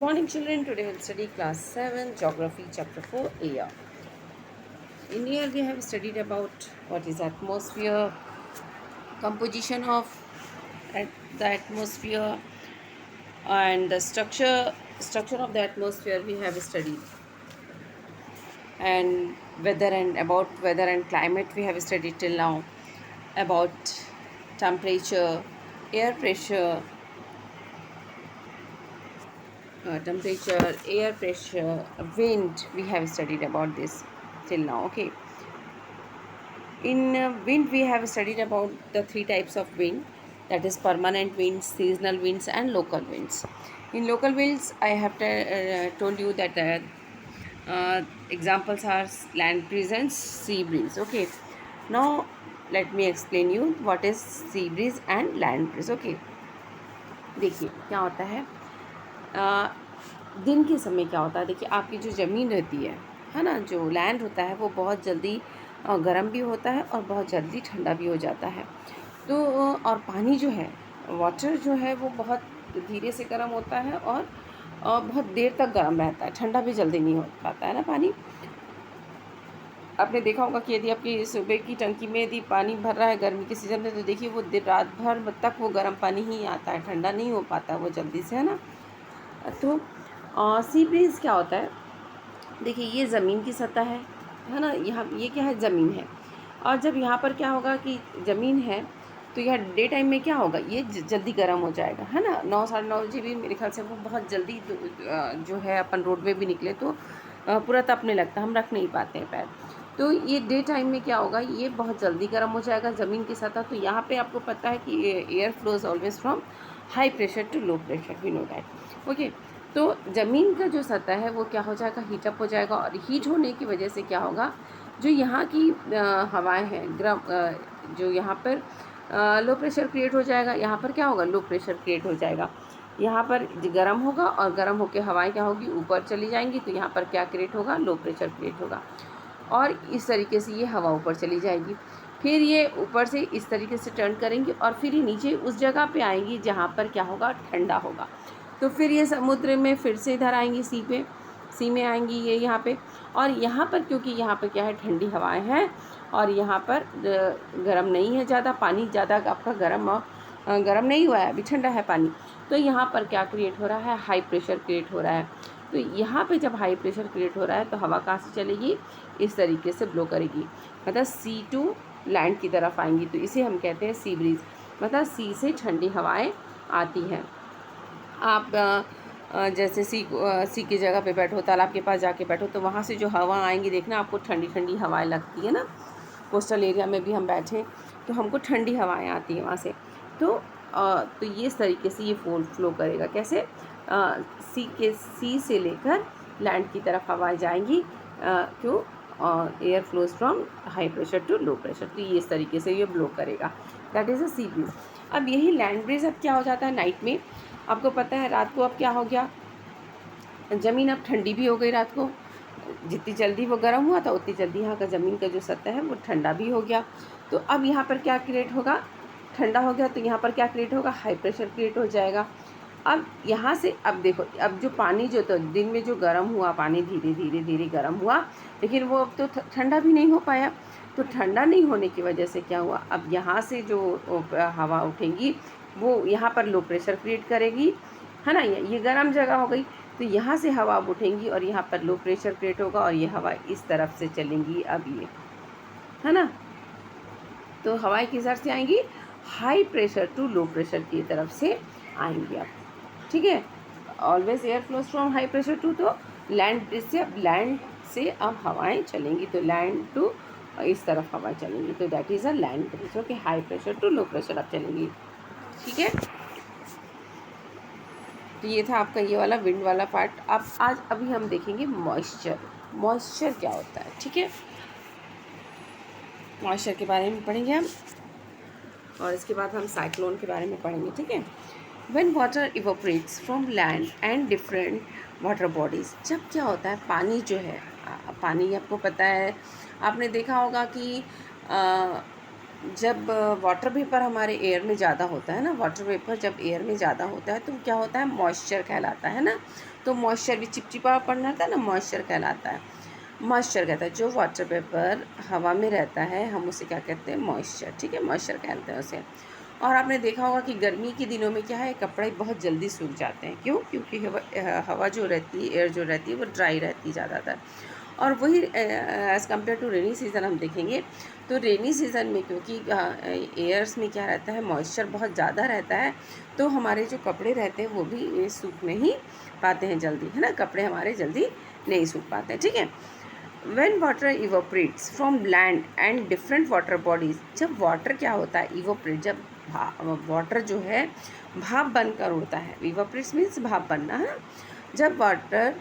Morning children, today we'll study class 7 geography chapter 4 air. In here we have studied about what is atmosphere, composition of the atmosphere, and the structure of the atmosphere we have studied, and weather and about weather and climate we have studied till now, about temperature, air pressure, air pressure, wind, we have studied about this till now. Okay. In wind, we have studied about the three types of wind, that is permanent winds, seasonal winds, and local winds. In local winds, I have told you that examples are land breeze and sea breeze. Okay, now let me explain you what is sea breeze and land breeze. Okay, देखिए क्या होता है। अ, दिन के समय क्या होता है, देखिए आपकी जो ज़मीन रहती है ना, जो लैंड होता है वो बहुत जल्दी गर्म भी होता है और बहुत जल्दी ठंडा भी हो जाता है। तो और पानी जो है, वाटर जो है वो बहुत धीरे से गर्म होता है और बहुत देर तक गर्म रहता है, ठंडा भी जल्दी नहीं हो पाता है ना पानी। आपने देखा होगा कि यदि आपकी सुबह की टंकी में यदि पानी भर रहा है गर्मी के सीज़न में, तो देखिए वो रात भर तक वो गर्म पानी ही आता है, ठंडा नहीं हो पाता वो जल्दी से, है ना। तो सी ब्रीज़ क्या होता है, देखिए ये ज़मीन की सतह है ना, यहाँ ये क्या है, ज़मीन है। और जब यहाँ पर क्या होगा कि ज़मीन है, तो यह डे टाइम में क्या होगा, ये जल्दी गर्म हो जाएगा, है ना। 9 साढ़े 9 बजे भी मेरे ख्याल से वो बहुत जल्दी जो है अपन रोड में भी निकले तो पूरा तपने लगता है, हम रख नहीं पाते हैं पैर। तो ये डे टाइम में क्या होगा, ये बहुत जल्दी गर्म हो जाएगा ज़मीन की सतह। तो यहाँ पे आपको पता है कि air flows always from high pressure to low pressure, we know that. Okay, तो ज़मीन का जो सतह है वो क्या हो जाएगा, हीटअप हो जाएगा। और हीट होने की वजह से क्या होगा, जो यहाँ की हवाएं हैं जो यहाँ पर लो प्रेशर क्रिएट हो जाएगा, यहाँ पर क्या होगा, लो प्रेशर क्रिएट हो जाएगा। यहाँ पर गर्म होगा और गर्म होकर हवाएं क्या होगी, ऊपर चली जाएंगी, तो यहाँ पर क्या क्रिएट होगा, लो प्रेशर क्रिएट होगा। और इस तरीके से ये हवा ऊपर चली जाएगी, फिर ये ऊपर से इस तरीके से टर्न करेंगी और फिर ये नीचे उस जगह पे आएंगी जहाँ पर क्या होगा, ठंडा होगा। तो फिर ये समुद्र में फिर से इधर आएंगी, सी में आएंगी ये यहाँ पे। और यहाँ पर क्योंकि यहाँ पर क्या है, ठंडी हवाएं हैं और यहाँ पर गर्म नहीं है ज़्यादा पानी, ज़्यादा आपका गर्म नहीं हुआ है, अभी ठंडा है पानी। तो यहाँ पर क्या क्रिएट हो रहा है, हाई प्रेशर क्रिएट हो रहा है। तो यहाँ पे जब हाई प्रेशर क्रिएट हो रहा है तो हवा कहाँ से चलेगी, इस तरीके से ब्लो करेगी, मतलब सी टू लैंड की तरफ आएंगी। तो इसे हम कहते हैं सी ब्रीज, मतलब सी से ठंडी हवाएं आती हैं। आप जैसे सी की जगह पे बैठो, तालाब के पास जाके बैठो, तो वहाँ से जो हवा आएंगी, देखना आपको ठंडी ठंडी हवाएं लगती है ना। कोस्टल एरिया में भी हम बैठें तो हमको ठंडी हवाएं आती हैं वहाँ से। तो ये इस तरीके से ये फ्लो करेगा, कैसे, सी से लेकर लैंड की तरफ हवाएं जाएंगी। क्यों, air flows from high pressure to low pressure, तो ये इस तरीके से ये ब्लो करेगा, that is a sea breeze. अब यही लैंड ब्रीज अब क्या हो जाता है नाइट में, आपको पता है रात को अब क्या हो गया, ज़मीन अब ठंडी भी हो गई रात को। जितनी जल्दी वो गर्म हुआ था उतनी जल्दी यहाँ का ज़मीन का जो सतह है वो ठंडा भी हो गया। तो अब यहाँ पर क्या क्रिएट होगा, ठंडा हो गया तो यहाँ पर क्या क्रिएट होगा, हाई प्रेशर क्रिएट हो जाएगा। अब यहाँ से अब देखो, अब जो पानी जो तो दिन में जो गर्म हुआ पानी, धीरे धीरे धीरे गर्म हुआ, लेकिन वो अब तो ठंडा भी नहीं हो पाया। तो ठंडा नहीं होने की वजह से क्या हुआ, अब यहाँ से जो हवा उठेंगी वो यहाँ पर लो प्रेशर क्रिएट करेगी, है ना। ये गर्म जगह हो गई, तो यहाँ से हवा अब उठेंगी और यहाँ पर लो प्रेशर क्रिएट होगा और ये हवा इस तरफ से चलेंगी अब ये, है ना। तो हवाएं किस तरफ से आएंगी, high pressure to low pressure की तरफ से आएंगी अब, ठीक है। Always air flows from high pressure to, तो लैंड से अब हवाएं चलेंगी, तो लैंड टू इस तरफ हवाएं चलेंगी, तो that is a land breeze. Okay, high pressure to low pressure अब चलेंगी, ठीक है। तो ये था आपका ये वाला विंड वाला पार्ट। अब अभी हम देखेंगे मॉइस्चर क्या होता है, ठीक है। मॉइस्चर के बारे में पढ़ेंगे हम, और इसके बाद हम साइक्लोन के बारे में पढ़ेंगे, ठीक है। When water evaporates from land and different water bodies, जब क्या होता है, पानी जो है, पानी आपको पता है, आपने देखा होगा कि जब वाटर वेपर हमारे एयर में ज़्यादा होता है ना, वाटर वेपर जब एयर में ज़्यादा होता है तो क्या होता है, मॉइस्चर कहलाता है ना। तो मॉइस्चर भी चिपचिपा पड़ना रहता है ना, मॉइस्चर कहलाता है। मॉइस्चर कहता है जो वाटर वेपर हवा में रहता है, हम उसे क्या कहते हैं, मॉइस्चर। ठीक है, मॉइस्चर कहते हैं उसे। और आपने देखा होगा कि गर्मी के दिनों में क्या है, कपड़े बहुत जल्दी सूख जाते हैं। क्यों? क्योंकि हवा जो रहती है, एयर जो रहती है, वो ड्राई रहती है ज़्यादातर। और वही as compare to rainy season हम देखेंगे तो रेनी सीज़न में क्योंकि एयर्स में क्या रहता है, मॉइस्चर बहुत ज़्यादा रहता है, तो हमारे जो कपड़े रहते हैं वो भी सूख नहीं पाते हैं जल्दी, है ना, कपड़े हमारे जल्दी नहीं सूख पाते हैं। ठीक है। When water evaporates from land and different water bodies, जब वाटर क्या होता है, इवोपरेट, जब वाटर जो है भाप बनकर उड़ता है। इवोपरेट्स मीन्स भाप बनना, है। जब वाटर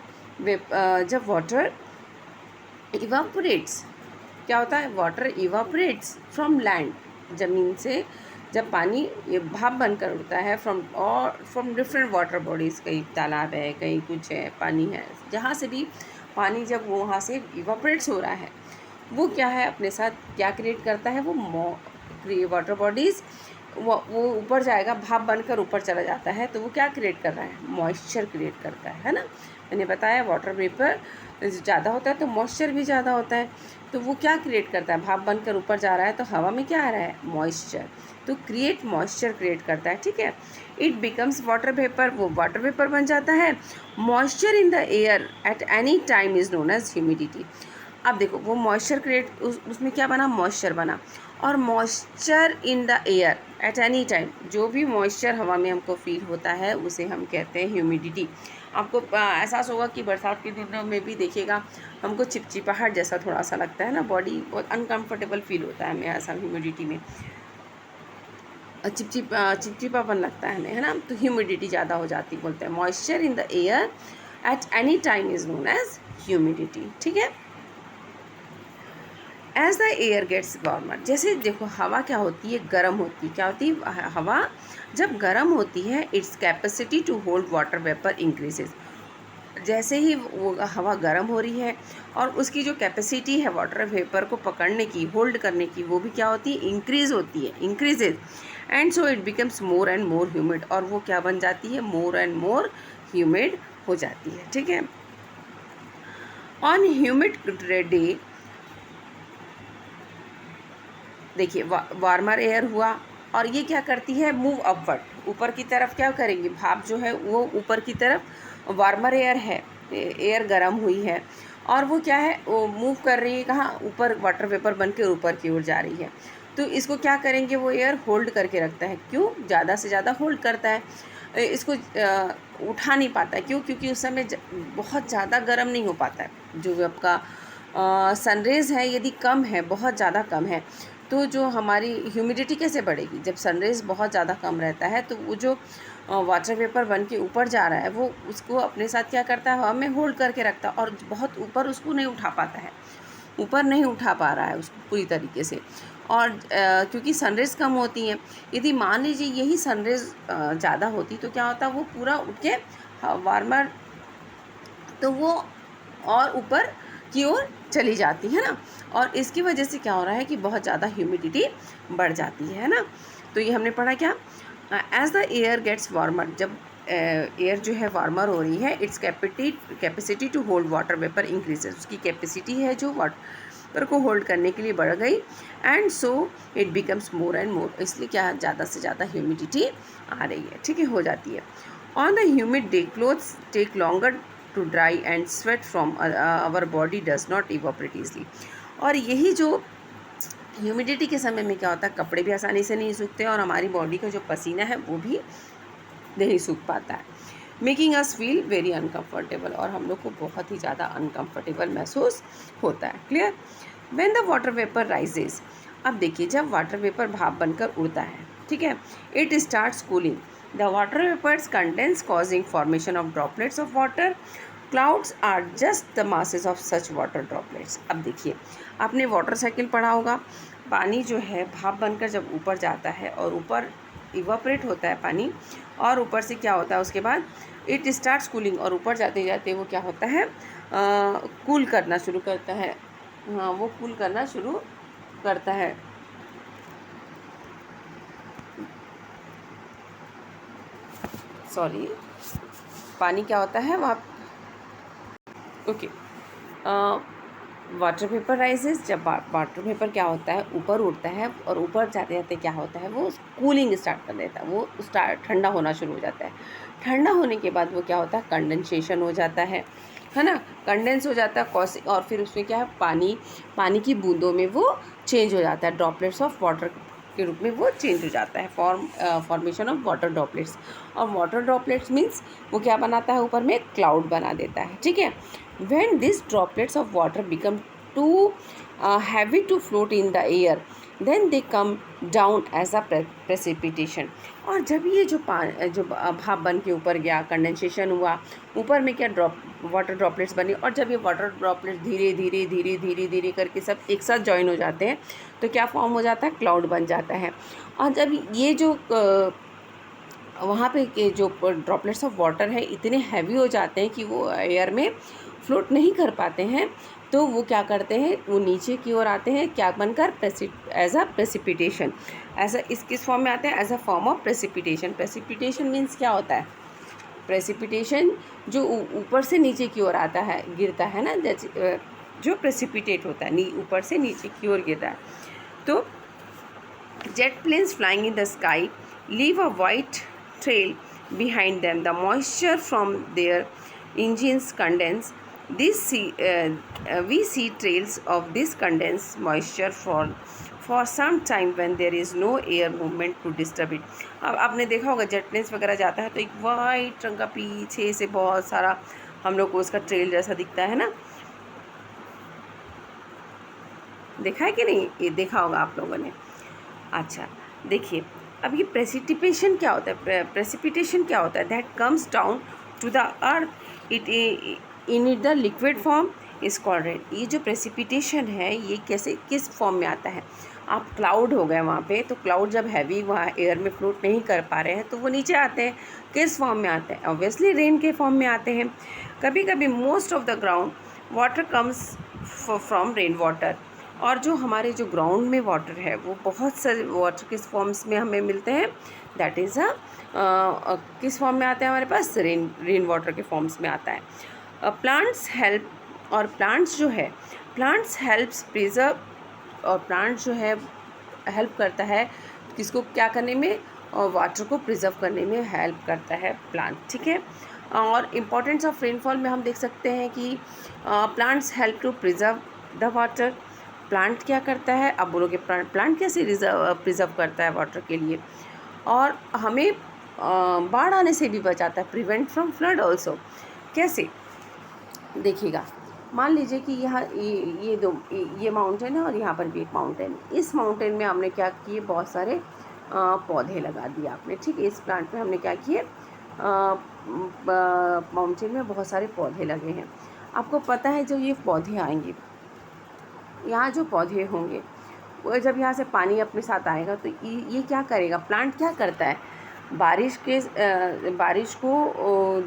इवापोरेट्स, क्या होता है, वाटर इवापोरेट्स फ्रॉम लैंड, ज़मीन से जब पानी ये भाप बनकर उड़ता है फ्रॉम डिफरेंट वाटर बॉडीज़, कहीं तालाब है, कहीं कुछ है, पानी है, जहाँ से भी पानी जब वहाँ से इवापोरेट्स हो रहा है, वो क्या है, अपने साथ क्या क्रिएट करता है, वो वाटर बॉडीज़ वो ऊपर जाएगा, भाप बनकर ऊपर चला जाता है, तो वो क्या क्रिएट कर रहा है, मॉइस्चर क्रिएट करता है ना। मैंने बताया वाटर वेपर ज़्यादा होता है तो मॉइस्चर भी ज़्यादा होता है, तो वो क्या क्रिएट करता है, भाप बनकर ऊपर जा रहा है तो हवा में क्या आ रहा है, मॉइस्चर, तो क्रिएट मॉइस्चर क्रिएट करता है। ठीक है। इट बिकम्स वाटर वेपर, वो वाटर वेपर बन जाता है। Moisture in the air at any time is known as humidity. अब देखो वो मॉइस्चर क्रिएट, उसमें क्या बना, मॉइस्चर बना। और moisture in the air at any time, जो भी मॉइस्चर हवा में हमको फील होता है उसे हम कहते हैं ह्यूमिडिटी। आपको एहसास होगा कि बरसात के दिनों में भी देखिएगा हमको चिपचिपाहट जैसा थोड़ा सा लगता है ना, बॉडी बहुत अनकम्फर्टेबल फील होता है हमें ऐसा ह्यूमिडिटी में, चिपचिपापन लगता है हमें, है ना, तो ह्यूमिडिटी ज़्यादा हो जाती, बोलते हैं moisture in the air at any time is known as humidity. ठीक है। As the air gets warmer, जैसे देखो हवा क्या होती है, गर्म होती है। क्या होती है हवा, जब गर्म होती है, its capacity to hold water vapour increases. जैसे ही वो हवा गर्म हो रही है और उसकी जो कैपेसिटी है वाटर वेपर को पकड़ने की, होल्ड करने की, वो भी क्या होती है, इंक्रीज होती है, increases. And so it becomes more and more humid, और वो क्या बन जाती है, मोर एंड मोर ह्यूमिड हो जाती है। ठीक है। ऑन ह्यूमिड डे, देखिए वार्मर एयर हुआ और ये क्या करती है, मूव अपवर्ड, ऊपर की तरफ क्या करेंगे, भाप जो है वो ऊपर की तरफ, वार्मर एयर है, एयर गर्म हुई है और वो क्या है, वो मूव कर रही है कहाँ, ऊपर, वाटर वेपर बन के ऊपर की ओर जा रही है। तो इसको क्या करेंगे, वो एयर होल्ड करके रखता है। क्यों? ज़्यादा से ज़्यादा होल्ड करता है, इसको उठा नहीं पाता है। क्यों? क्योंकि उस समय बहुत ज़्यादा गर्म नहीं हो पाता है। जो आपका सनरेज़ है यदि कम है, बहुत ज़्यादा कम है, तो जो हमारी ह्यूमिडिटी कैसे बढ़ेगी, जब सनरेज़ बहुत ज़्यादा कम रहता है तो वो जो वाटर वेपर बन के ऊपर जा रहा है वो उसको अपने साथ क्या करता है, हवा में होल्ड करके रखता है और बहुत ऊपर उसको नहीं उठा पाता है, ऊपर नहीं उठा पा रहा है उसको पूरी तरीके से। और क्योंकि सनरेज़ कम होती हैं, यदि मान लीजिए यही सनरेज़ ज़्यादा होती तो क्या होता, वो पूरा उठ के वार्मर, तो वो और ऊपर की ओर चली जाती है ना, और इसकी वजह से क्या हो रहा है कि बहुत ज़्यादा ह्यूमिडिटी बढ़ जाती है ना। तो ये हमने पढ़ा क्या, as the air gets warmer, जब एयर जो है वार्मर हो रही है, its capacity to hold water vapour increases, उसकी कैपेसिटी है जो वाटर को होल्ड करने के लिए बढ़ गई। And so it becomes more and more, इसलिए क्या ज़्यादा से ज़्यादा ह्यूमिडिटी आ रही है। ठीक है, हो जाती है। On the humid day clothes take longer to dry and sweat from our body does not evaporate easily. और यही जो ह्यूमिडिटी के समय में क्या होता है, कपड़े भी आसानी से नहीं सूखते और हमारी बॉडी का जो पसीना है वो भी नहीं सूख पाता है, making us feel very uncomfortable, और हम लोग को बहुत ही ज़्यादा अनकम्फर्टेबल महसूस होता है। Clear. When the water vapour rises, अब देखिए जब वाटर वेपर भाप बनकर उड़ता है, ठीक है, it starts cooling the water vapours condense causing formation of droplets of water. Clouds are just the masses of such water droplets. अब देखिए आपने वाटर साइकिल पढ़ा होगा, पानी जो है भाप बनकर जब ऊपर जाता है और ऊपर इवापरेट होता है पानी, और ऊपर से क्या होता है उसके बाद, इट स्टार्ट्स कूलिंग, और ऊपर जाते जाते वो क्या होता है, कूल करना शुरू करता है। हाँ, वो कूल करना शुरू करता है। सॉरी, पानी क्या होता है, वहाँ ओके, वाटर वेपर राइजेस, जब वाटर वेपर क्या होता है ऊपर उड़ता है और ऊपर जाते जाते क्या होता है वो कूलिंग स्टार्ट कर देता है, वो स्टार्ट ठंडा होना शुरू हो जाता है। ठंडा होने के बाद वो क्या होता है कंडेंसेशन हो जाता है ना, कंडेंस हो जाता है कौसी, और फिर उसमें क्या है पानी की बूंदों में वो चेंज हो जाता है, ड्रॉपलेट्स ऑफ वाटर के रूप में वो चेंज हो जाता है, फॉर्मेशन ऑफ वाटर ड्रॉपलेट्स। और वाटर ड्रॉपलेट्स मीन्स वो क्या बनाता है ऊपर में क्लाउड बना देता है, ठीक है। When these droplets of water become too heavy to float in the air, then they come down as a precipitation। और जब ये जो भाप बन के ऊपर गया, कंडेंसेशन हुआ, ऊपर में क्या वाटर ड्रॉपलेट्स बने, और जब ये वाटर ड्रॉपलेट्स धीरे धीरे धीरे धीरे धीरे करके सब एक साथ जॉइन हो जाते हैं तो क्या फॉर्म हो जाता है, क्लाउड बन जाता है। और जब ये जो वहाँ पे के जो ड्रॉपलेट्स ऑफ वाटर है इतने हैवी हो जाते हैं कि वो एयर में फ्लोट नहीं कर पाते हैं, तो वो क्या करते हैं, वो नीचे की ओर आते हैं, क्या बनकर, एज अ प्रेसिपिटेशन। ऐसा इस किस फॉर्म में आते हैं, as a form of precipitation. Precipitation means क्या होता है, प्रेसिपिटेशन जो ऊपर से नीचे की ओर आता है, गिरता है ना, जैसे जो प्रेसिपिटेट होता है ऊपर से नीचे की ओर गिरता है। तो jet planes flying in the sky leave a white trail behind them. The moisture from their engines condense. We see trails of this condensed moisture for some time when there is no air movement to disturb it. अब आपने देखा होगा jet planes वगैरह जाता है तो एक white रंग का पीछे से बहुत सारा हम लोग को उसका ट्रेल जैसा दिखता है ना, देखा है कि नहीं, ये देखा होगा आप लोगों ने। अच्छा देखिए, अब ये प्रेसिपिटेशन क्या होता है, प्रेसिपिटेशन क्या होता है, that comes down to the earth it in the liquid form is called rain. ये जो प्रेसिपिटेशन है ये कैसे किस फॉर्म में आता है, आप क्लाउड हो गए वहाँ पे, तो क्लाउड जब हैवी वहाँ एयर में फ्लोट नहीं कर पा रहे हैं तो वो नीचे आते हैं, किस फॉर्म में आते हैं, ऑब्वियसली रेन के फॉर्म में आते हैं। कभी कभी most of the ground water comes from rain water, और जो हमारे जो ग्राउंड में वाटर है वो बहुत सारे वाटर किस फॉर्म्स में हमें मिलते हैं, दैट इज़ किस फॉर्म में आते हैं हमारे पास, रेन वाटर के फॉर्म्स में आता है। प्लांट्स हेल्प, और प्लांट्स जो है, प्लांट्स हेल्प्स प्रिजर्व, और प्लांट्स जो है हेल्प करता है किसको क्या करने में, और वाटर को प्रिजर्व करने में हेल्प करता है प्लांट, ठीक है। और इम्पोर्टेंस ऑफ रेनफॉल में हम देख सकते हैं कि plants help to preserve the water. Plant क्या करता है, अब बोलोगे प्लांट कैसे प्रिजर्व करता है वाटर के लिए, और हमें बाढ़ आने से भी बचाता है, प्रिवेंट फ्रॉम फ्लड ऑल्सो। कैसे देखिएगा, मान लीजिए कि यहाँ ये माउंटेन है और यहाँ पर भी एक माउंटेन, इस माउंटेन में हमने क्या किए, बहुत सारे पौधे लगा दिए आपने, ठीक है। इस प्लांट में हमने क्या किए, माउंटेन में बहुत सारे पौधे लगे हैं। आपको पता है जो ये पौधे आएंगे, यहाँ जो पौधे होंगे वो जब यहाँ से पानी अपने साथ आएगा तो ये क्या करेगा, प्लांट क्या करता है, बारिश को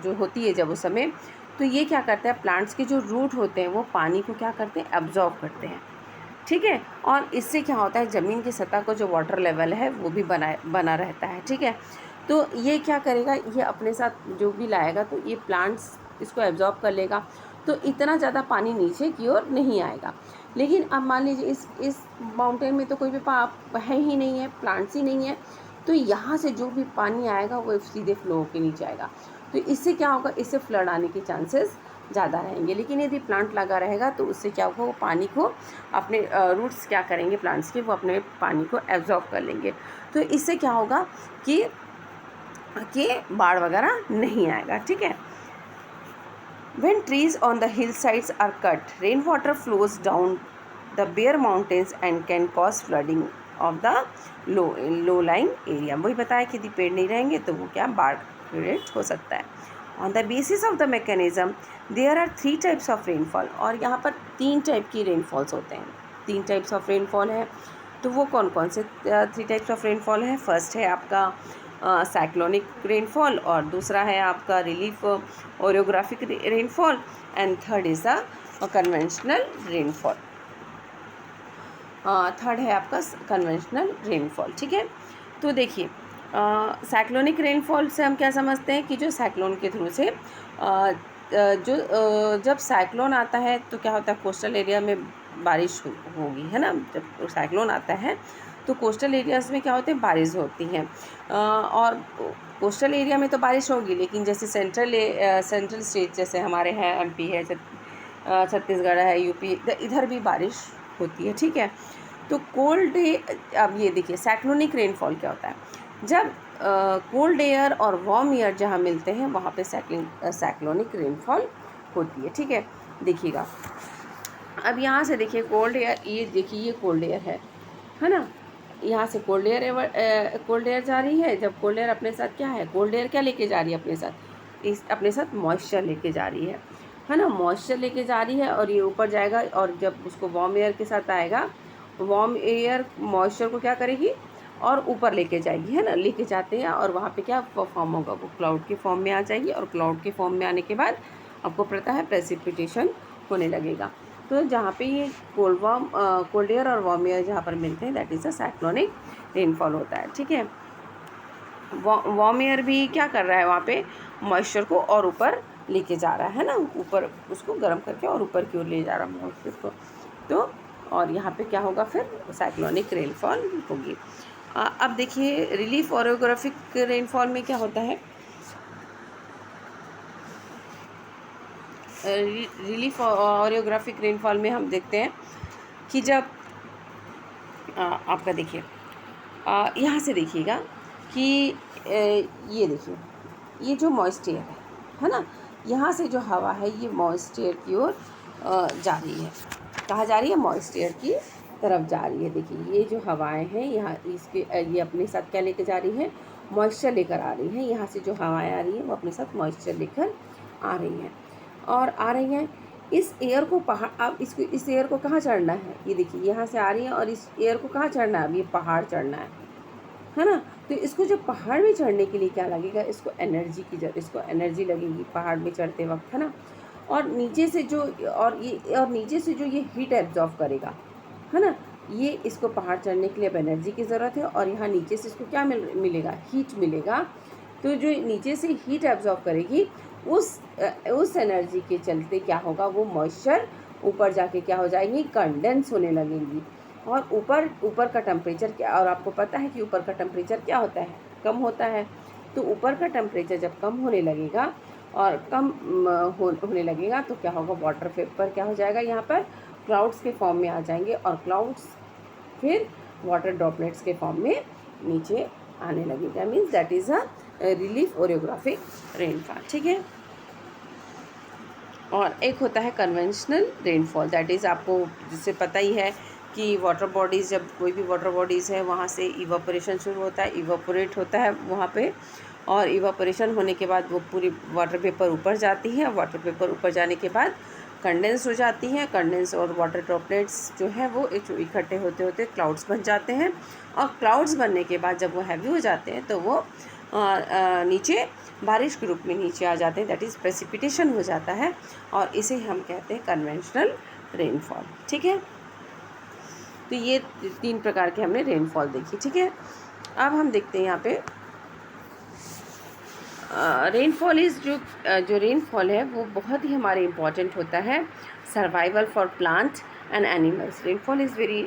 जो होती है जब उस समय, तो ये क्या करता है, प्लांट्स के जो रूट होते हैं वो पानी को क्या करते हैं, एब्जॉर्ब करते हैं, ठीक है। और इससे क्या होता है, ज़मीन की सतह को जो वाटर लेवल है वो भी बना रहता है, ठीक है। तो ये क्या करेगा, ये अपने साथ जो भी लाएगा तो ये प्लांट्स इसको एब्जॉर्ब कर लेगा, तो इतना ज़्यादा पानी नीचे की ओर नहीं आएगा। लेकिन अब मान लीजिए इस माउंटेन में तो कोई भी है ही नहीं है, प्लांट्स ही नहीं है, तो यहाँ से जो भी पानी आएगा वो सीधे फ्लो होकर नीचे आएगा, तो इससे क्या होगा, इससे फ्लड आने के चांसेस ज़्यादा रहेंगे। लेकिन यदि प्लांट लगा रहेगा तो उससे क्या होगा, वो पानी को अपने रूट्स क्या करेंगे प्लांट्स के, वो अपने पानी को एब्जॉर्ब कर लेंगे, तो इससे क्या होगा कि बाढ़ वगैरह नहीं आएगा, ठीक है। When trees on the hillsides are cut, rainwater flows down the bare mountains and can cause flooding of the low-lying area। वही बताया कि यदि पेड़ नहीं रहेंगे तो वो क्या बाढ़ क्रिएट हो सकता है। On the basis of the mechanism, there are 3 types of rainfall, और यहाँ पर 3 टाइप की रेनफॉल्स होते हैं, 3 टाइप्स ऑफ रेनफॉल है। तो वो कौन कौन से 3 टाइप्स ऑफ रेनफॉल है, फर्स्ट है आपका साइक्लोनिक रेनफॉल, और दूसरा है आपका relief orographic rainfall, and third is the conventional rainfall. Third है आपका कन्वेंशनल रेनफॉल, ठीक है। तो देखिए साइक्लोनिक रेनफॉल से हम क्या समझते हैं कि जो साइक्लोन के थ्रू से जब साइक्लोन आता है तो क्या होता है, कोस्टल एरिया में बारिश होगी, है ना। जब साइक्लोन आता है तो कोस्टल एरियाज़ में क्या होते हैं, बारिश होती हैं। और कोस्टल एरिया में तो बारिश होगी, लेकिन जैसे सेंट्रल स्टेट जैसे हमारे हैं, एमपी है, छत्तीसगढ़ है, यूपी, इधर भी बारिश होती है, ठीक है। तो कोल्ड डे, अब ये देखिए साइक्लोनिक रेनफॉल क्या होता है, जब कोल्ड एयर और वार्म एयर जहाँ मिलते हैं वहाँ पे साइक्लोनिक रेनफॉल होती है, ठीक है। देखिएगा अब यहाँ से देखिए कोल्ड एयर, ये देखिए ये कोल्ड एयर है ना। यहाँ से कोल्ड एयर जा रही है। जब कोल्ड एयर अपने साथ क्या है, कोल्ड एयर क्या लेके जा रही है अपने साथ, अपने साथ मॉइस्चर लेके जा रही है ना। मॉइस्चर लेके जा रही है और ये ऊपर जाएगा, और जब उसको वार्म एयर के साथ आएगा, वार्म एयर मॉइस्चर को क्या करेगी और ऊपर लेके जाएगी, है ना। लेके जाते हैं और वहाँ पे क्या फॉर्म होगा, वो क्लाउड के फॉर्म में आ जाएगी, और क्लाउड के फॉर्म में आने के बाद आपको पता है प्रेसिपिटेशन होने लगेगा। तो जहाँ पे ये कोल्ड एयर और वार्म एयर जहाँ पर मिलते हैं, that is a cyclonic rainfall होता है, ठीक है। वार्म एयर भी क्या कर रहा है, वहाँ पे मॉइस्चर को और ऊपर लेके जा रहा है ना, ऊपर उसको गर्म करके और ऊपर की ओर ले जा रहा है मॉइस्चर को। तो और यहाँ पे क्या होगा, फिर साइक्लोनिक रेनफॉल होगी। अब देखिए रिलीफ ओरियोग्राफिक रेनफॉल में क्या होता है, रिलीफ ओरियोग्राफिक रेनफॉल में हम देखते हैं कि जब आपका देखिए यहाँ से देखिएगा कि ये देखिए ये जो मॉइस्ट एयर है ना, यहाँ से जो हवा है ये मॉइस्ट एयर की ओर जा रही है। कहाँ जा रही है, मॉइस्ट एयर की तरफ जा रही है। देखिए ये जो हवाएं हैं यहाँ, इसके ये अपने साथ क्या लेकर जा रही है, मॉइस्चर लेकर आ रही हैं। यहाँ से जो हवाएं आ रही हैं वो अपने साथ मॉइस्चर लेकर आ रही हैं और आ रही हैं। इस एयर को पहाड़, अब इस एयर को कहाँ चढ़ना है, ये देखिए यहाँ से आ रही है और इस एयर को कहाँ चढ़ना है, अब ये पहाड़ चढ़ना है ना। तो इसको जब पहाड़ में चढ़ने के लिए क्या लगेगा, इसको एनर्जी की इसको एनर्जी लगेगी पहाड़ में चढ़ते वक्त, है ना। और नीचे से जो नीचे से जो ये हीट एब्जॉर्व करेगा, है ना, ये इसको पहाड़ चढ़ने के लिए अब एनर्जी की ज़रूरत है, और यहाँ नीचे से इसको क्या मिलेगा, हीट मिलेगा। तो जो नीचे से हीट एब्जॉर्व करेगी, उस एनर्जी के चलते क्या होगा, वो मॉइस्चर ऊपर जाके क्या हो जाएंगी, कंडेंस होने लगेंगी। और ऊपर का टेम्परेचर क्या, और आपको पता है कि ऊपर का टेम्परेचर क्या होता है, कम होता है। तो ऊपर का टेम्परेचर जब कम होने लगेगा और कम होने लगेगा तो क्या होगा, वाटर वेपर क्या हो जाएगा, यहाँ पर क्लाउड्स के फॉर्म में आ जाएंगे, और क्लाउड्स फिर वाटर ड्रॉपलेट्स के फॉर्म में नीचे आने लगेगा। Means that is a relief orographic rainfall, ठीक है। और एक होता है कन्वेंशनल रेनफॉल, दैट इज़ आपको जिससे पता ही है कि वाटर बॉडीज़, जब कोई भी वाटर बॉडीज़ है वहाँ से इवापोरेशन शुरू होता है, इवापोरेट होता है वहाँ पे, और इवापोरेशन होने के बाद वो पूरी वाटर वेपर ऊपर जाती है। वाटर वेपर ऊपर जाने के बाद कंडेंस हो जाती हैं। कंडेंस और वाटर ड्रॉपलेट्स जो है वो इकट्ठे होते होते क्लाउड्स बन जाते हैं, और क्लाउड्स बनने के बाद जब वो हैवी हो जाते हैं तो वो नीचे बारिश के रूप में नीचे आ जाते हैं, दैट इज़ प्रेसिपिटेशन हो जाता है, और इसे हम कहते हैं कन्वेंशनल रेनफॉल, ठीक है। तो ये 3 प्रकार के हमने रेनफॉल देखी, ठीक है। अब हम देखते हैं यहाँ पे रेनफॉल इज़ जो रेनफॉल है वो बहुत ही हमारे इम्पॉर्टेंट होता है survival for plant and animals. Rainfall is very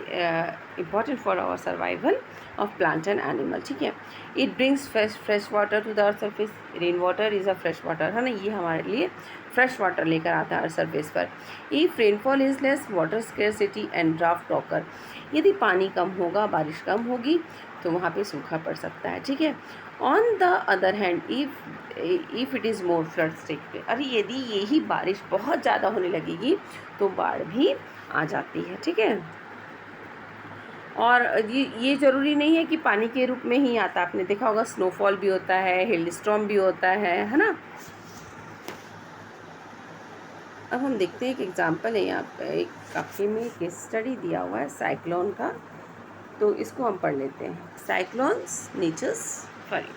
important for our survival of plant and animal, ठीक है। It brings fresh water to the earth surface. Rain water is a fresh water, है ना, ये हमारे लिए fresh water लेकर आता है अर्थ सरफेस पर। If rainfall is less, water scarcity and draft occur. यदि पानी कम होगा, बारिश कम होगी, तो वहाँ पे सूखा पड़ सकता है, ठीक है। On the other hand if it is more floods take place, अरे यदि यही बारिश बहुत ज़्यादा होने लगेगी तो बाढ़ भी आ जाती है, ठीक है। और ये ज़रूरी नहीं है कि पानी के रूप में ही आता, आपने देखा होगा स्नोफॉल भी होता है, हेल स्टॉर्म भी होता है ना। अब हम देखते हैं एक एग्जांपल है, यहाँ पर एक काफ़ी में केस स्टडी दिया हुआ है साइक्लोन का, तो इसको हम पढ़ लेते हैं। साइक्लोन्स नेचर्स फरी,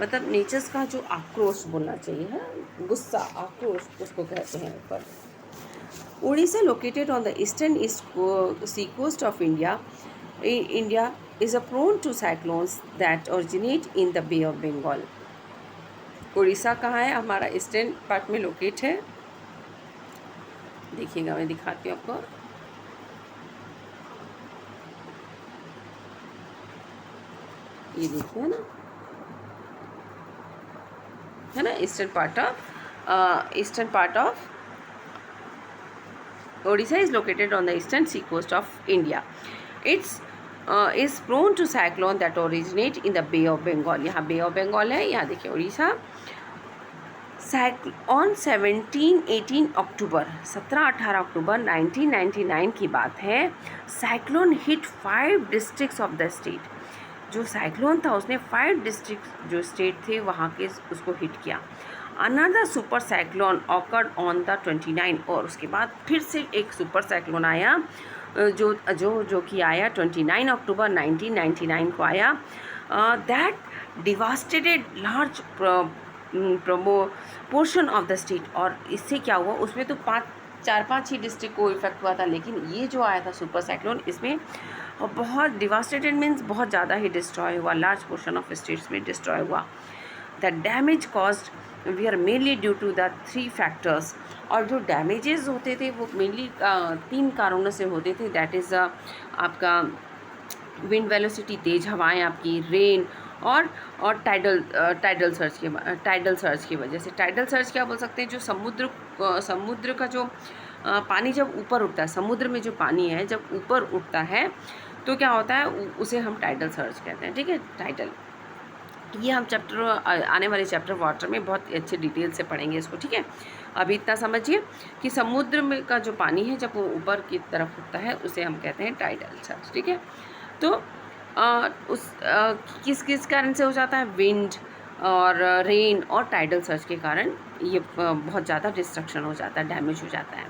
मतलब नेचर्स का जो आक्रोश बोलना चाहिए है, गुस्सा, आक्रोश उसको कहते हैं ऊपर। Orissa located on the eastern sea coast of India is a prone to cyclones that originate in the Bay of Bengal. Orissa कहाँ है, हमारा ईस्टर्न पार्ट में लोकेट है, देखिएगा, मैं दिखाती हूँ आपको। ये देखिए, है ना eastern part of Odisha is located on the eastern seacoast of India. It's is prone to cyclone that originate in the Bay of Bengal. यहाँ Bay of Bengal है, यहाँ देखिए उड़ीसा। ऑन 17-18 अक्टूबर 17-18 अक्टूबर 1999 की बात है। Cyclone hit 5 districts of the state. जो cyclone था उसने 5 डिस्ट्रिक्ट जो स्टेट थे वहाँ के उसको हिट किया। Another super cyclone awkward on the 29, और उसके बाद फिर से एक सुपर साइक्लोन आया जो जो जो कि आया 29 अक्टूबर 1999 को आया। That devastated large portion of the state. और इससे क्या हुआ, उसमें तो 4-5 ही डिस्ट्रिक्ट को इफेक्ट हुआ था, लेकिन ये जो आया था सुपर साइक्लोन इसमें बहुत डिवास्टेटेड मीन्स बहुत ज़्यादा ही डिस्ट्रॉय हुआ, लार्ज पोर्शन ऑफ स्टेट्स में डिस्ट्रॉय हुआ। The damage caused we are mainly due to the 3 factors. और जो डैमेजेस होते थे वो मेनली 3 कारणों से होते थे। दैट इज़ आपका विंड वेलोसिटी, तेज़ हवाएं, आपकी रेन और टाइडल सर्च की वजह से। टाइडल सर्च क्या बोल सकते हैं, जो समुद्र का जो पानी जब ऊपर उठता है, समुद्र में जो पानी है जब ऊपर उठता है तो क्या होता है, उसे हम टाइडल सर्च कहते हैं। ठीक है, टाइडल, ये हम आने वाले चैप्टर वाटर में बहुत अच्छे डिटेल से पढ़ेंगे इसको। ठीक है, अभी इतना समझिए कि समुद्र में का जो पानी है जब वो ऊपर की तरफ उठता है उसे हम कहते हैं टाइडल सर्च। ठीक है, तो किस किस कारण से हो जाता है, विंड और रेन और टाइडल सर्च के कारण ये बहुत ज़्यादा डिस्ट्रक्शन हो जाता है, डैमेज हो जाता है।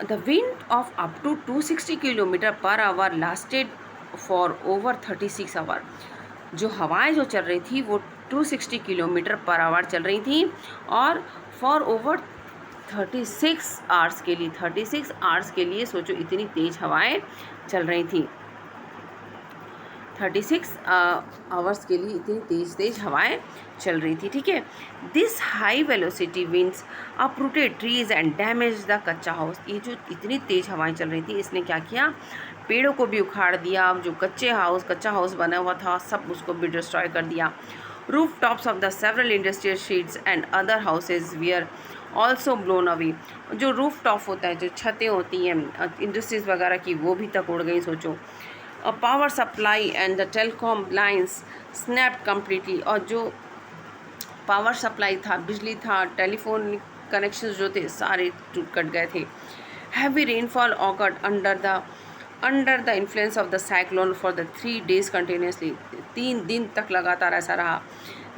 The wind of up to 260 kilometre per hour lasted for over 36 hour. जो हवाएं जो चल रही थी वो 260 किलोमीटर पर आवर चल रही थी और फॉर ओवर 36 आवर्स के लिए सोचो इतनी तेज़ हवाएं चल रही थी। 36 आवर्स के लिए इतनी तेज़ हवाएं चल रही थी। ठीक है, this high velocity winds uprooted trees and damage the कच्चा हाउस। ये जो इतनी तेज़ हवाएं चल रही थी इसने क्या किया, पेड़ों को भी उखाड़ दिया, जो कच्चा हाउस बना हुआ था सब उसको भी डिस्ट्रॉय कर दिया। Roof tops of the several industrial sheets and other houses wear also blown away. जो रूफ टॉप होता है, जो छतें होती हैं इंडस्ट्रीज़ वगैरह की, वो भी तक उड़ गई। सोचो, power supply and the telecom lines snapped completely. और जो पावर सप्लाई था, बिजली था, टेलीफोन कनेक्शंस जो थे सारे कट गए थे। Heavy rainfall occurred under the influence of the cyclone for the 3 days continuously. 3 दिन तक लगातार ऐसा रहा।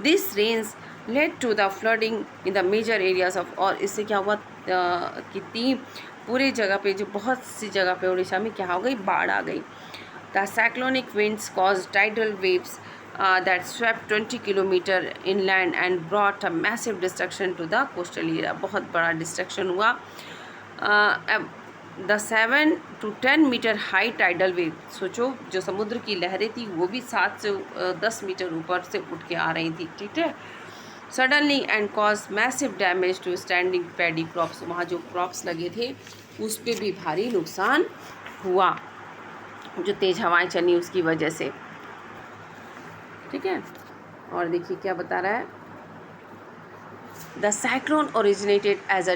This rains led to the flooding in the major areas of. और इससे क्या हुआ कि पूरे जगह पे, जो बहुत सी जगह पे उड़ीसा में क्या हो गई, बाढ़ आ गई। The cyclonic winds cause tidal waves that swept 20 kilometre inland and brought a massive destruction to the coastal area। बहुत बड़ा डिस्ट्रक्शन हुआ। The 7 to 10 metre high tidal wave. सोचो, जो समुद्र की लहरें थी वो भी 7 से 10 मीटर ऊपर से उठ के आ रही थी। ठीक है, suddenly and cause massive damage to standing paddy crops. वहाँ जो क्रॉप्स लगे थे उस पर भी भारी नुकसान हुआ, जो तेज़ हवाएं चली उसकी वजह से। ठीक है, और देखिए क्या बता रहा है, the cyclone originated as a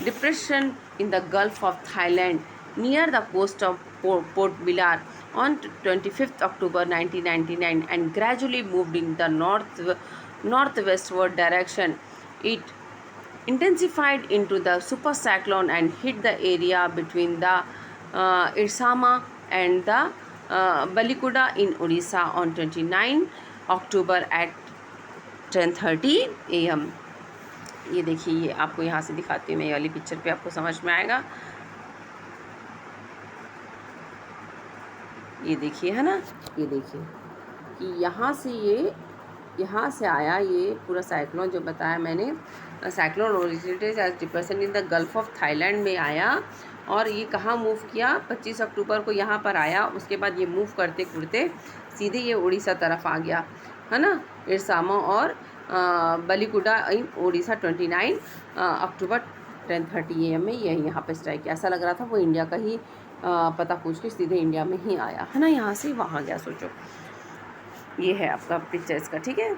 depression in the gulf of Thailand near the coast of port Blair on 25th October 1999 and gradually moved in the northwestward direction. It intensified into the super cyclone and hit the area between the Irsama and the Balikuda in Odisha on 29 October at 10:30 AM। ये देखिए, ये आपको यहाँ से दिखाती हूँ मैं, ये वाली पिक्चर पे आपको समझ में आएगा। ये देखिए, है ना, ये देखिए कि यहाँ से आया ये पूरा साइक्लोन जो बताया मैंने। Cyclone originated as depression in the gulf of Thailand में आया और ये कहाँ मूव किया, 25 अक्टूबर को यहाँ पर आया। उसके बाद ये मूव करते करते सीधे ये उड़ीसा तरफ आ गया, है ना, इरसामा और बलिकुडा इन उड़ीसा 29 अक्टूबर 10:30 AM में ये यहाँ पे स्ट्राइक किया। ऐसा लग रहा था वो इंडिया का ही पता पूछ के सीधे इंडिया में ही आया है ना, यहाँ से वहाँ गया। सोचो, ये है आपका पिक्चर इसका, ठीक है।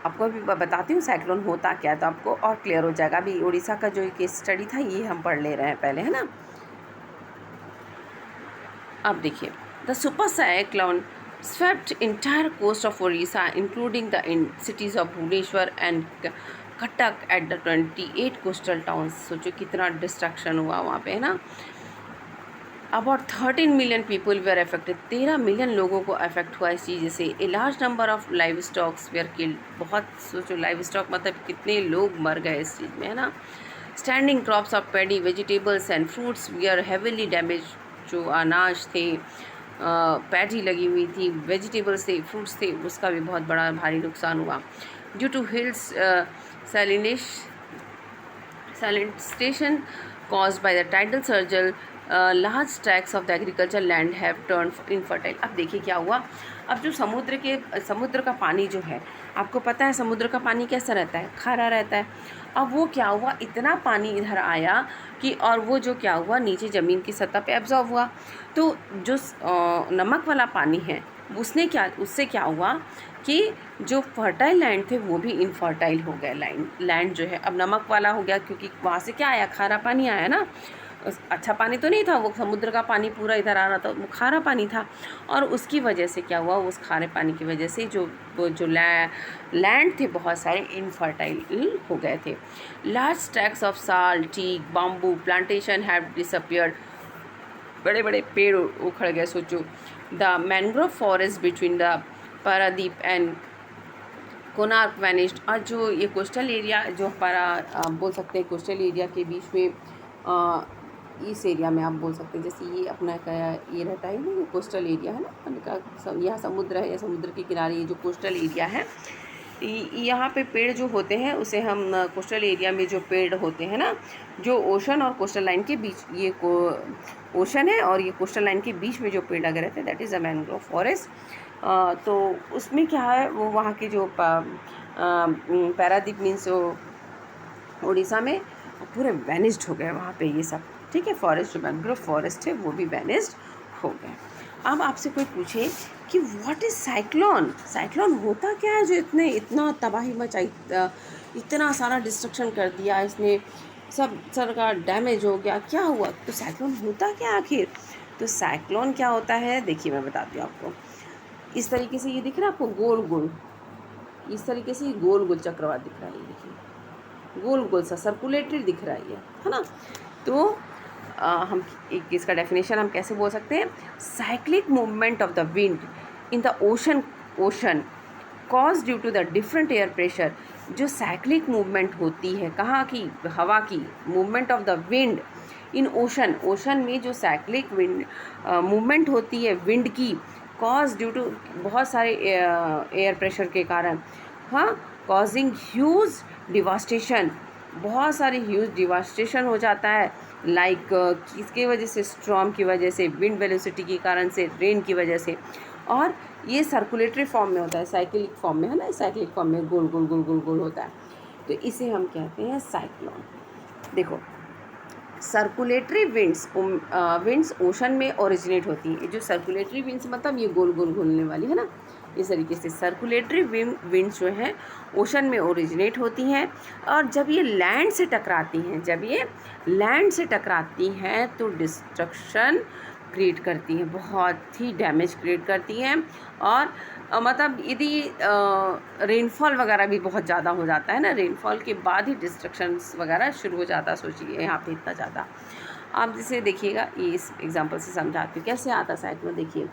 आपको अभी बताती हूँ साइक्लोन होता क्या है, तो आपको और क्लियर हो जाएगा। अभी उड़ीसा का जो केस स्टडी था ये हम पढ़ ले रहे हैं पहले, है ना। अब देखिए, the super cyclone swept entire coast of Orissa, including the cities of Bhubaneswar and Cuttack at the 28 coastal towns। सोचो कितना डिस्ट्रक्शन हुआ वहाँ पे, है ना। About 13 million people were affected। 13 million लोगों को अफेक्ट हुआ इस चीज़ से। A large number of live stocks where killed. बहुत सोचो, लाइव स्टॉक मतलब कितने लोग मर गए इस चीज़ में, है ना। Standing crops of paddy, vegetables and fruits VR heavily damage. जो अनाज थे, पैडी लगी हुई थी, वेजिटेबल्स थे, फ्रूट्स थे, उसका भी बहुत बड़ा भारी नुकसान हुआ। Due to hills siltation caused by the tidal surge, large tracts of the agricultural land have turned infertile। अब देखिए क्या हुआ। अब जो समुद्र का पानी जो है, आपको पता है समुद्र का पानी कैसा रहता है, खारा रहता है। अब वो क्या हुआ, इतना पानी इधर आया कि और वो जो क्या हुआ, नीचे ज़मीन की सतह पे एब्जॉर्ब हुआ। तो जो नमक वाला पानी है उससे क्या हुआ कि जो फर्टाइल लैंड थे वो भी इनफर्टाइल हो गए। लैंड जो है अब नमक वाला हो गया, क्योंकि वहाँ से क्या आया, खारा पानी आया ना। अच्छा पानी तो नहीं था, वो समुद्र का पानी पूरा इधर आ रहा था, वो खारा पानी था। और उसकी वजह से क्या हुआ, उस खारे पानी की वजह से जो लैंड थे बहुत सारे इनफर्टाइल हो गए थे। Large tracts of salt, teak, bamboo plantation have disappeared. बड़े बड़े पेड़ उखड़ गए। सोचो, the mangrove forest between the Paradip and Konark vanished. और जो ये कोस्टल एरिया जो बोल सकते हैं कोस्टल एरिया के बीच में, इस एरिया में आप बोल सकते हैं, जैसे ये अपना का ये रहता है ना, कोस्टल एरिया है ना, यहाँ समुद्र है, या समुद्र के किनारे ये जो कोस्टल एरिया है, यहाँ पे पेड़ जो होते हैं उसे हम कोस्टल एरिया में जो पेड़ होते हैं ना, जो ओशन और कोस्टल लाइन के बीच, ये ओशन है और ये कोस्टल लाइन के बीच में जो पेड़ लगे रहते हैं, that is a mangrove forest. तो उसमें क्या है, वो वहाँ के जो पारादीप मीन्स उड़ीसा में पूरे वैनिस्ड हो गए वहाँ पे ये सब, ठीक है। फॉरेस्ट जो मैनग्रोव फॉरेस्ट है वो भी वैनिस्ड हो गए। अब आपसे कोई पूछे कि व्हाट इज़ साइक्लोन, साइक्लोन होता क्या है जो इतना तबाही मचाई, इतना सारा डिस्ट्रक्शन कर दिया इसने, सब का डैमेज हो गया, क्या हुआ, तो साइक्लोन होता क्या आखिर। तो साइक्लोन क्या होता है, देखिए मैं बताती हूँ आपको। इस तरीके से ये दिख रहा है आपको, गोल गोल, इस तरीके से गोल गोल चक्रवात दिख रहा है, ये देखिए गोल गोल सा सर्कुलेटरी दिख रहा है ना। तो हम इसका डेफिनेशन हम कैसे बोल सकते हैं, cyclic movement of the wind in the ocean cause due to the different air pressure. जो साइक्लिक मूवमेंट होती है, कहाँ की, हवा की, movement of the wind in ocean में जो साइक्लिक विंड मूवमेंट होती है विंड की, कॉज ड्यू टू बहुत सारे एयर प्रेशर के कारण, हाँ, कॉजिंग ह्यूज डिवास्टेशन, बहुत सारे ह्यूज डिवास्टेशन हो जाता है। लाइक किसकी वजह से, स्ट्रॉम की वजह से, विंड वेलोसिटी के कारण से, रेन की वजह से। और ये सर्कुलेटरी फॉर्म में होता है, साइक्लिक फॉर्म में, है ना, साइक्लिक फॉर्म में गोल गोल गोल गोल गोल होता है। तो इसे हम कहते हैं साइक्लोन। देखो, सर्कुलेटरी विंड्स ओशन में ओरिजिनेट होती है। जो सर्कुलेटरी विंड्स मतलब ये गोल गोल घूमने वाली, है ना, इस तरीके से सर्कुलेटरी विंड्स जो है ओशन में ओरिजिनेट होती हैं। और जब ये लैंड से टकराती हैं तो डिस्ट्रक्शन क्रिएट करती हैं, बहुत ही डैमेज क्रिएट करती हैं। और मतलब यदि रेनफॉल वगैरह भी बहुत ज़्यादा हो जाता है ना, रेनफॉल के बाद ही डिस्ट्रक्शंस वगैरह शुरू हो जाता। सोचिए यहाँ पे इतना ज़्यादा, आप जैसे देखिएगा, ये इस एग्जांपल से समझाती हूँ कैसे आता साइक्लोन। देखिए,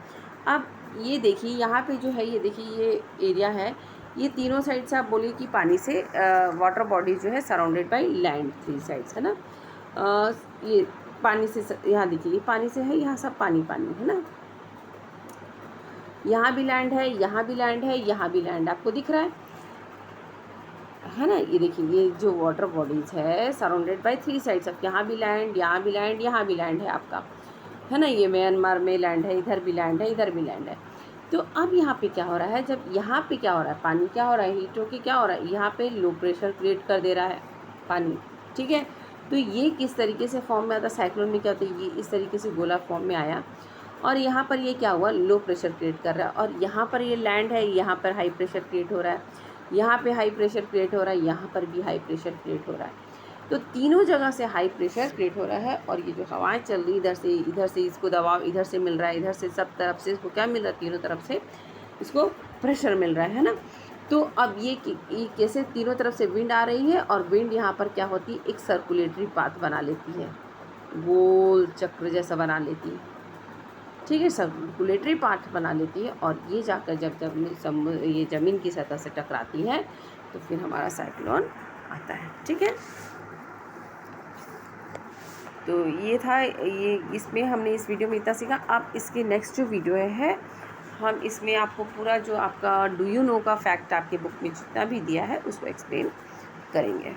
अब ये देखिए यहाँ पे जो है, ये देखिए ये एरिया है, ये तीनों साइड से आप बोलिए कि पानी से वाटर बॉडी जो है सराउंडेड बाय लैंड, 3 साइड्स, है ना। ये पानी से, यहाँ देखिए पानी से है, यहाँ सब पानी पानी है ना, यहाँ भी लैंड है, यहाँ भी लैंड है, यहाँ भी लैंड आपको दिख रहा है ना। ये देखिए ये जो वाटर बॉडीज है सराउंडेड बाय 3 साइड्स, अब यहाँ भी लैंड, यहाँ भी लैंड, यहाँ भी लैंड है आपका, है ना। ये म्यांमार में लैंड है, इधर भी लैंड है, इधर भी लैंड है। तो अब यहाँ पे क्या हो रहा है, जब यहाँ पे क्या हो रहा है, पानी क्या हो रहा है, हीट होके क्या हो रहा है, यहाँ पे लो प्रेशर क्रिएट कर दे रहा है पानी, ठीक है। तो ये किस तरीके से फॉर्म में आता है, साइक्लोन में क्या होता है, ये इस तरीके से गोला फॉर्म में आया और यहाँ पर ये क्या हुआ, लो प्रेशर क्रिएट कर रहा है और यहाँ पर ये लैंड है, यहाँ पर हाई प्रेशर क्रिएट हो रहा है, यहाँ पे हाई प्रेशर क्रिएट हो रहा है, यहाँ पर भी हाई प्रेशर क्रिएट हो रहा है। तो तीनों जगह से हाई प्रेशर क्रिएट हो रहा है और ये जो हवाएं चल रही इधर से इसको दबाव इधर से मिल रहा है, इधर से सब तरफ से इसको क्या मिल रहा है, तीनों तरफ से इसको प्रेशर मिल रहा है ना। तो अब ये कैसे, तीनों तरफ से विंड आ रही है और विंड यहाँ पर क्या होती है, एक सर्कुलेटरी पाथ बना लेती है, गोल चक्र जैसा बना लेती है, ठीक है, सर्कुलेटरी पाथ बना लेती है और ये जाकर जब ये ज़मीन की सतह से टकराती है तो फिर हमारा साइक्लोन आता है, ठीक है। तो ये था, ये इसमें हमने इस वीडियो में इतना सीखा। अब इसके नेक्स्ट जो वीडियो है हम इसमें आपको पूरा जो आपका डू यू नो का फैक्ट आपके बुक में जितना भी दिया है उसको एक्सप्लेन करेंगे।